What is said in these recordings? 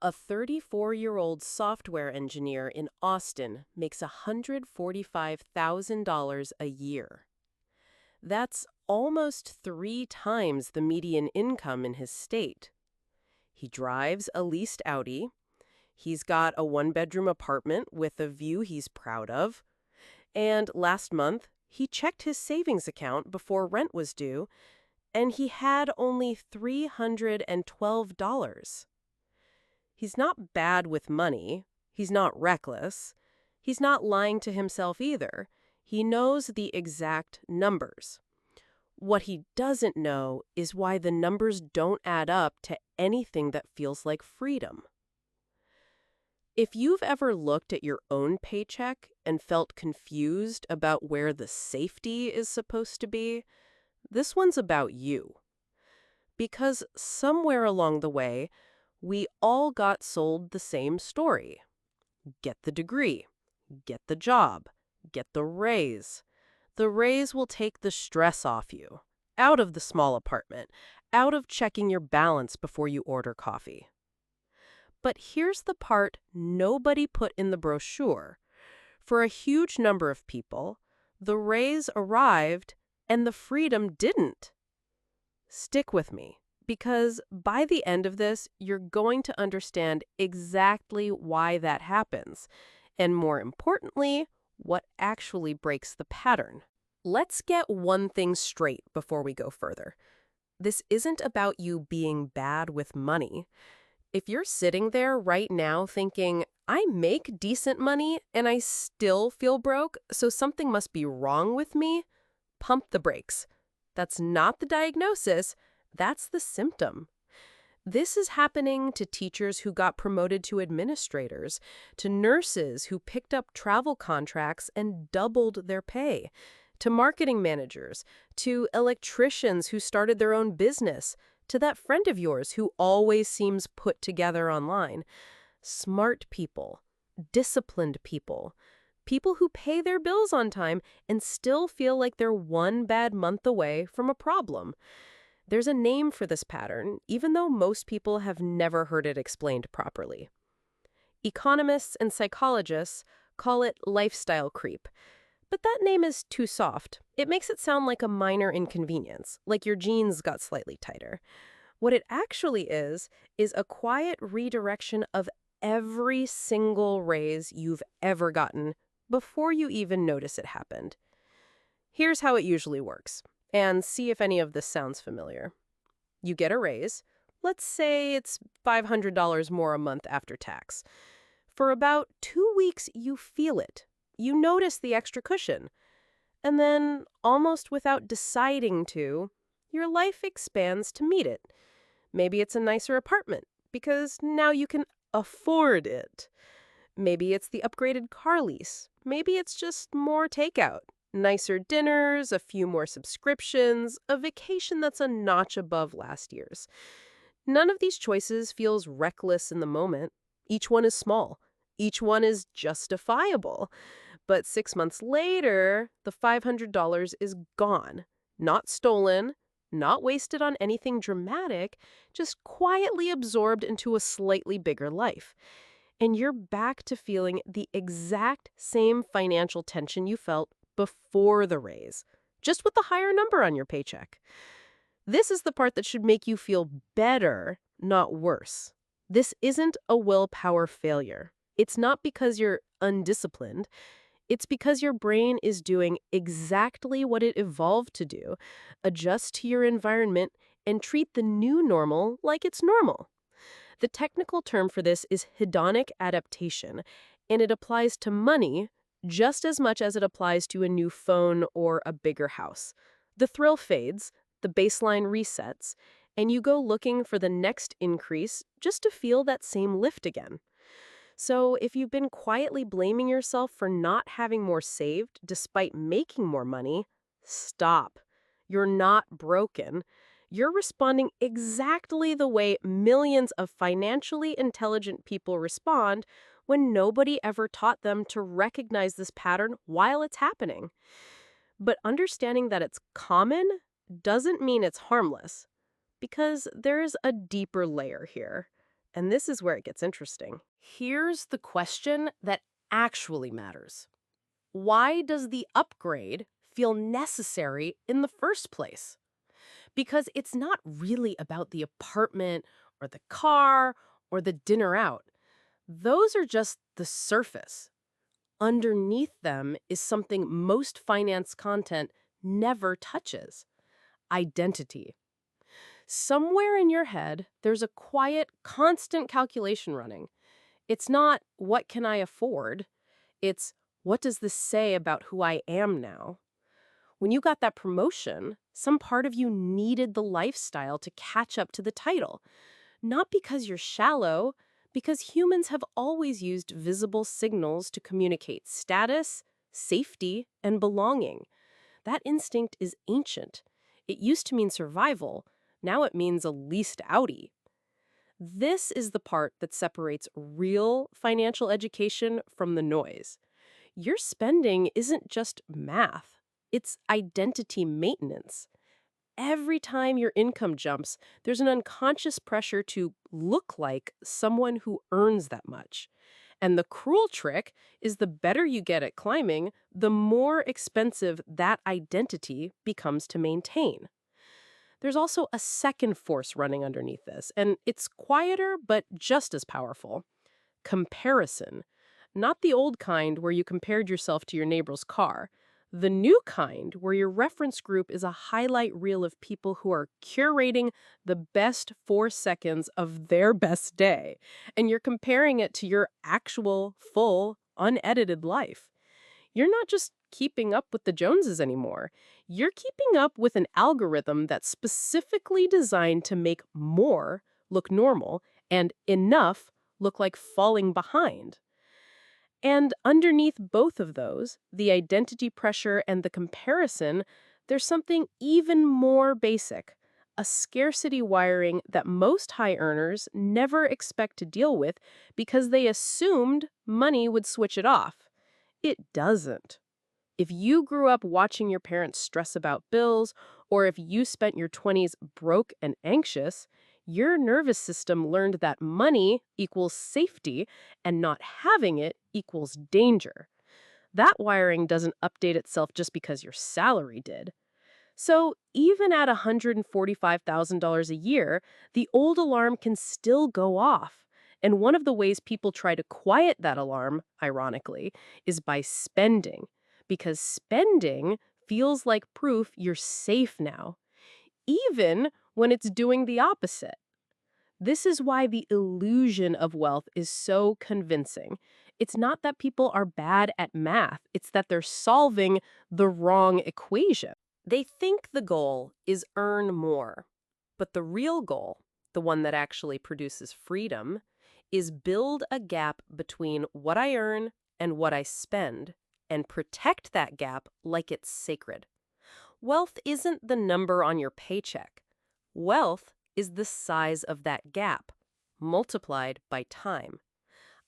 A 34-year-old software engineer in Austin makes $145,000 a year. That's almost 3 times the median income in his state. He drives a leased Audi. He's got a one-bedroom apartment with a view he's proud of. And last month, he checked his savings account before rent was due, and he had only $312. He's not bad with money. He's not reckless. He's not lying to himself either. He knows the exact numbers. What he doesn't know is why the numbers don't add up to anything that feels like freedom. If you've ever looked at your own paycheck and felt confused about where the safety is supposed to be, this one's about you. Because somewhere along the way, we all got sold the same story. Get the degree, get the job, get the raise. The raise will take the stress off you, out of the small apartment, out of checking your balance before you order coffee. But here's the part nobody put in the brochure. For a huge number of people, the raise arrived and the freedom didn't. Stick with me, because by the end of this, you're going to understand exactly why that happens, and more importantly, what actually breaks the pattern. Let's get one thing straight before we go further. This isn't about you being bad with money. If you're sitting there right now thinking, I make decent money and I still feel broke, so something must be wrong with me, pump the brakes. That's not the diagnosis, that's the symptom. This is happening to teachers who got promoted to administrators, to nurses who picked up travel contracts and doubled their pay, to marketing managers, to electricians who started their own business, to that friend of yours who always seems put together online. Smart people, disciplined people, people who pay their bills on time and still feel like they're one bad month away from a problem. There's a name for this pattern, even though most people have never heard it explained properly. Economists and psychologists call it lifestyle creep. But that name is too soft. It makes it sound like a minor inconvenience, like your jeans got slightly tighter. What it actually is a quiet redirection of every single raise you've ever gotten before you even notice it happened. Here's how it usually works, and see if any of this sounds familiar. You get a raise. Let's say it's $500 more a month after tax. For about 2 weeks, you feel it. You notice the extra cushion. And then, almost without deciding to, your life expands to meet it. Maybe it's a nicer apartment, because now you can afford it. Maybe it's the upgraded car lease. Maybe it's just more takeout. Nicer dinners, a few more subscriptions, a vacation that's a notch above last year's. None of these choices feels reckless in the moment. Each one is small. Each one is justifiable. But 6 months later, the $500 is gone. Not stolen, not wasted on anything dramatic, just quietly absorbed into a slightly bigger life. And you're back to feeling the exact same financial tension you felt before the raise, just with the higher number on your paycheck. This is the part that should make you feel better, not worse. This isn't a willpower failure. It's not because you're undisciplined. It's because your brain is doing exactly what it evolved to do, adjust to your environment and treat the new normal like it's normal. The technical term for this is hedonic adaptation, and it applies to money just as much as it applies to a new phone or a bigger house. The thrill fades, the baseline resets, and you go looking for the next increase just to feel that same lift again. So if you've been quietly blaming yourself for not having more saved despite making more money, stop. You're not broken. You're responding exactly the way millions of financially intelligent people respond when nobody ever taught them to recognize this pattern while it's happening. But understanding that it's common doesn't mean it's harmless, because there's a deeper layer here. And this is where it gets interesting. Here's the question that actually matters. Why does the upgrade feel necessary in the first place? Because it's not really about the apartment or the car or the dinner out. Those are just the surface. Underneath them is something most finance content never touches: identity. Somewhere in your head, there's a quiet, constant calculation running. It's not, what can I afford? It's, what does this say about who I am now? When you got that promotion, some part of you needed the lifestyle to catch up to the title. Not because you're shallow, because humans have always used visible signals to communicate status, safety, and belonging. That instinct is ancient. It used to mean survival. Now it means a leased Audi. This is the part that separates real financial education from the noise. Your spending isn't just math. It's identity maintenance. Every time your income jumps, there's an unconscious pressure to look like someone who earns that much. And the cruel trick is the better you get at climbing, the more expensive that identity becomes to maintain. There's also a second force running underneath this, and it's quieter but just as powerful: comparison. Not the old kind where you compared yourself to your neighbor's car. The new kind where your reference group is a highlight reel of people who are curating the best 4 seconds of their best day, and you're comparing it to your actual, full, unedited life. You're not just keeping up with the Joneses anymore. You're keeping up with an algorithm that's specifically designed to make more look normal and enough look like falling behind. And underneath both of those, the identity pressure and the comparison, there's something even more basic: a scarcity wiring that most high earners never expect to deal with because they assumed money would switch it off. It doesn't. If you grew up watching your parents stress about bills, or if you spent your 20s broke and anxious, your nervous system learned that money equals safety and not having it equals danger. That wiring doesn't update itself just because your salary did. So even at $145,000 a year, the old alarm can still go off. And one of the ways people try to quiet that alarm, ironically, is by spending. Because spending feels like proof you're safe now, even when it's doing the opposite. This is why the illusion of wealth is so convincing. It's not that people are bad at math, it's that they're solving the wrong equation. They think the goal is earn more, but the real goal, the one that actually produces freedom, is build a gap between what I earn and what I spend, and protect that gap like it's sacred. Wealth isn't the number on your paycheck. Wealth is the size of that gap, multiplied by time.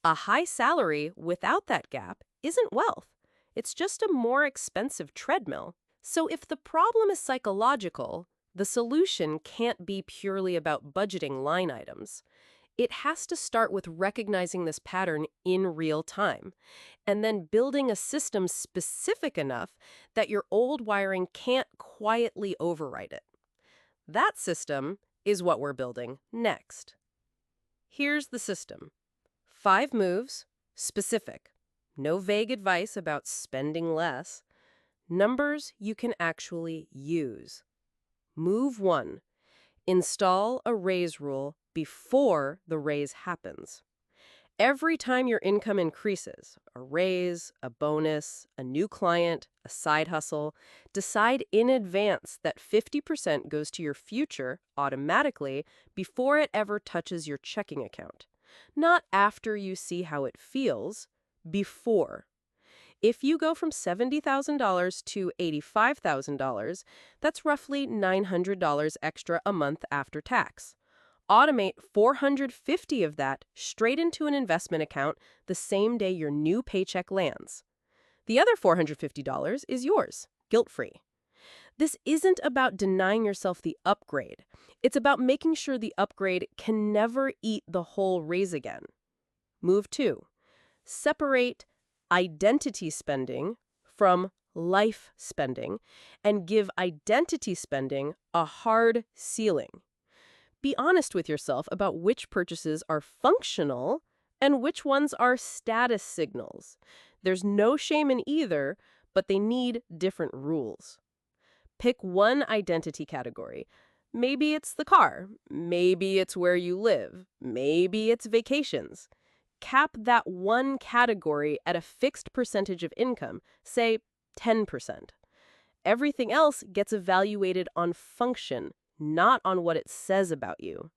A high salary without that gap isn't wealth. It's just a more expensive treadmill. So if the problem is psychological, the solution can't be purely about budgeting line items. It has to start with recognizing this pattern in real time, and then building a system specific enough that your old wiring can't quietly override it. That system is what we're building next. Here's the system. 5 moves, specific. No vague advice about spending less. Numbers you can actually use. Move 1. Install a raise rule before the raise happens. Every time your income increases, a raise, a bonus, a new client, a side hustle, decide in advance that 50% goes to your future automatically before it ever touches your checking account. Not after you see how it feels, before. If you go from $70,000 to $85,000, that's roughly $900 extra a month after tax. Automate $450 of that straight into an investment account the same day your new paycheck lands. The other $450 is yours, guilt-free. This isn't about denying yourself the upgrade. It's about making sure the upgrade can never eat the whole raise again. Move 2. Separate identity spending from life spending and give identity spending a hard ceiling. Be honest with yourself about which purchases are functional and which ones are status signals. There's no shame in either, but they need different rules. Pick one identity category. Maybe it's the car. Maybe it's where you live. Maybe it's vacations. Cap that one category at a fixed percentage of income, say 10%. Everything else gets evaluated on function, not on what it says about you.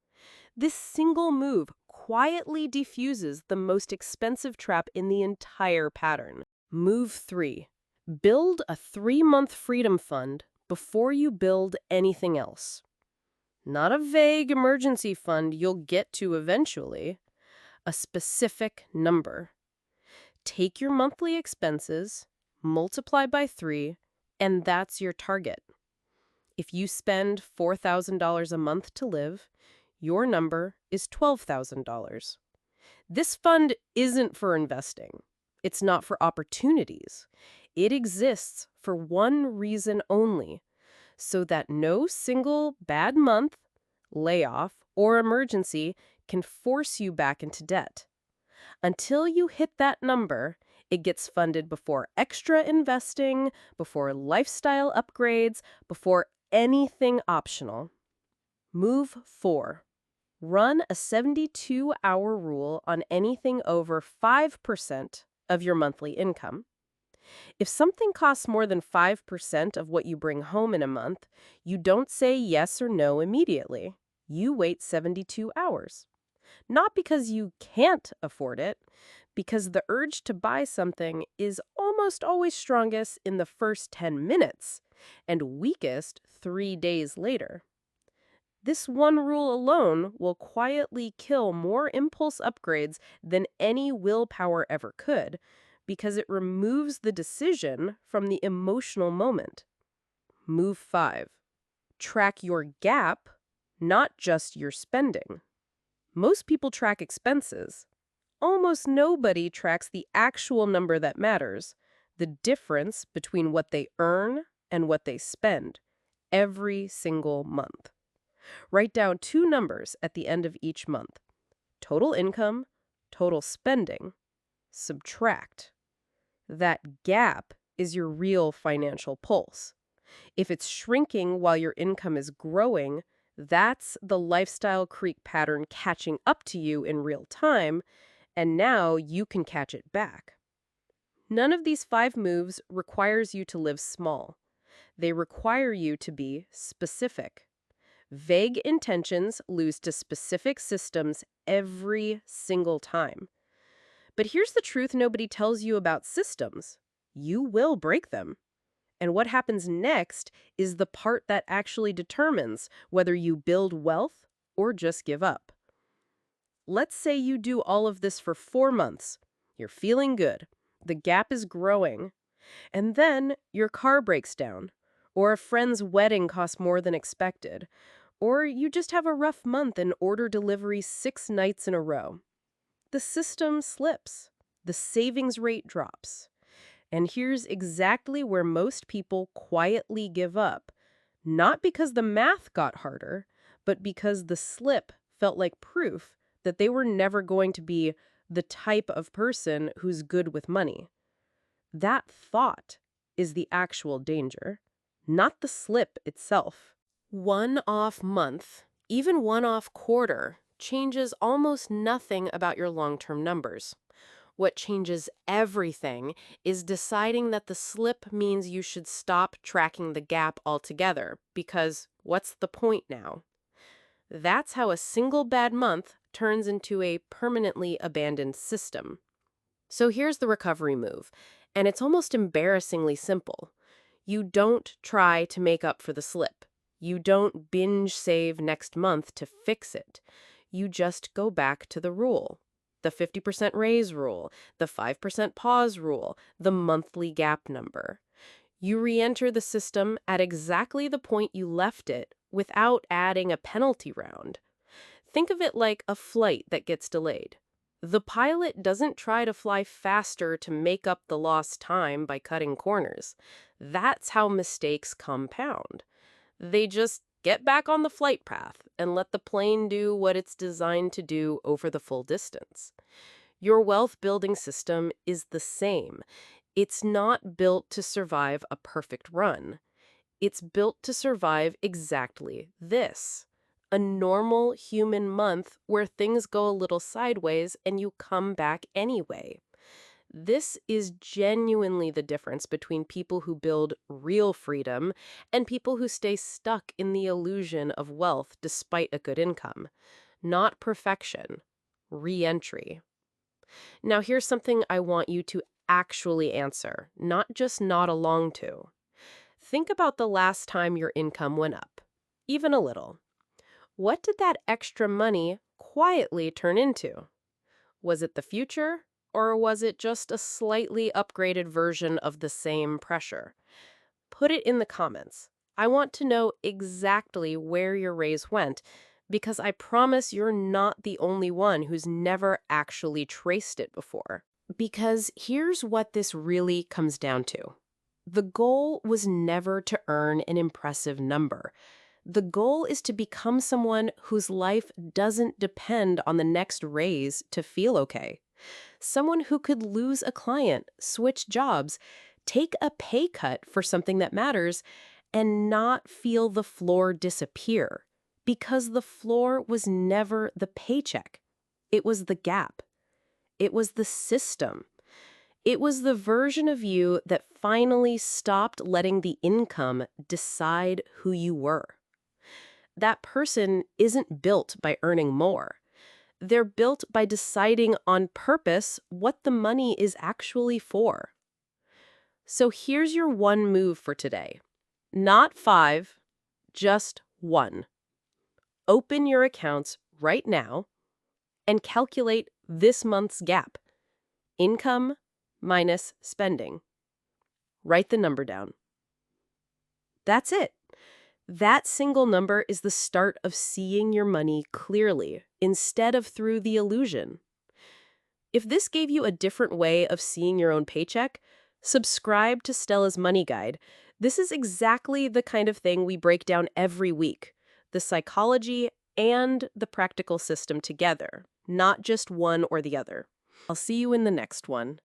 This single move quietly diffuses the most expensive trap in the entire pattern. Move 3. Build a 3-month freedom fund before you build anything else. Not a vague emergency fund you'll get to eventually. A specific number. Take your monthly expenses, multiply by 3, and that's your target. If you spend $4,000 a month to live, your number is $12,000. This fund isn't for investing. It's not for opportunities. It exists for one reason only, so that no single bad month, layoff, or emergency can force you back into debt. Until you hit that number, it gets funded before extra investing, before lifestyle upgrades, before anything optional. Move 4. Run a 72-hour rule on anything over 5% of your monthly income. If something costs more than 5% of what you bring home in a month, you don't say yes or no immediately. You wait 72 hours. Not because you can't afford it, because the urge to buy something is almost always strongest in the first 10 minutes and weakest 3 days later. This one rule alone will quietly kill more impulse upgrades than any willpower ever could, because it removes the decision from the emotional moment. Move 5. Track your gap, not just your spending. Most people track expenses. Almost nobody tracks the actual number that matters, the difference between what they earn and what they spend, every single month. Write down 2 numbers at the end of each month. Total income, total spending. Subtract. That gap is your real financial pulse. If it's shrinking while your income is growing, that's the lifestyle creep pattern catching up to you in real time, and now you can catch it back. None of these 5 moves requires you to live small. They require you to be specific. Vague intentions lose to specific systems every single time. But here's the truth nobody tells you about systems. You will break them. And what happens next is the part that actually determines whether you build wealth or just give up. Let's say you do all of this for 4 months. You're feeling good. The gap is growing. And then your car breaks down, or a friend's wedding costs more than expected, or you just have a rough month and order delivery 6 nights in a row. The system slips. The savings rate drops. And here's exactly where most people quietly give up, not because the math got harder, but because the slip felt like proof that they were never going to be the type of person who's good with money. That thought is the actual danger, not the slip itself. One off month, even one off quarter, changes almost nothing about your long-term numbers. What changes everything is deciding that the slip means you should stop tracking the gap altogether, because what's the point now? That's how a single bad month turns into a permanently abandoned system. So here's the recovery move, and it's almost embarrassingly simple. You don't try to make up for the slip. You don't binge save next month to fix it. You just go back to the rule. The 50% raise rule, the 5% pause rule, the monthly gap number. You re-enter the system at exactly the point you left it without adding a penalty round. Think of it like a flight that gets delayed. The pilot doesn't try to fly faster to make up the lost time by cutting corners. That's how mistakes compound. They just get back on the flight path and let the plane do what it's designed to do over the full distance. Your wealth building system is the same. It's not built to survive a perfect run. It's built to survive exactly this: a normal human month where things go a little sideways and you come back anyway. This is genuinely the difference between people who build real freedom and people who stay stuck in the illusion of wealth despite a good income. Not perfection, re-entry. Now, here's something I want you to actually answer, not just nod along to. Think about the last time your income went up, even a little. What did that extra money quietly turn into? Was it the future, or was it just a slightly upgraded version of the same pressure? Put it in the comments. I want to know exactly where your raise went, because I promise you're not the only one who's never actually traced it before. Because here's what this really comes down to. The goal was never to earn an impressive number. The goal is to become someone whose life doesn't depend on the next raise to feel okay. Someone who could lose a client, switch jobs, take a pay cut for something that matters, and not feel the floor disappear. Because the floor was never the paycheck. It was the gap. It was the system. It was the version of you that finally stopped letting the income decide who you were. That person isn't built by earning more. They're built by deciding on purpose what the money is actually for. So here's your one move for today. Not 5, just 1. Open your accounts right now and calculate this month's gap. Income minus spending. Write the number down. That's it. That single number is the start of seeing your money clearly instead of through the illusion. If this gave you a different way of seeing your own paycheck, subscribe to Stella's Money Guide. This is exactly the kind of thing we break down every week: the psychology and the practical system together, not just one or the other. I'll see you in the next one.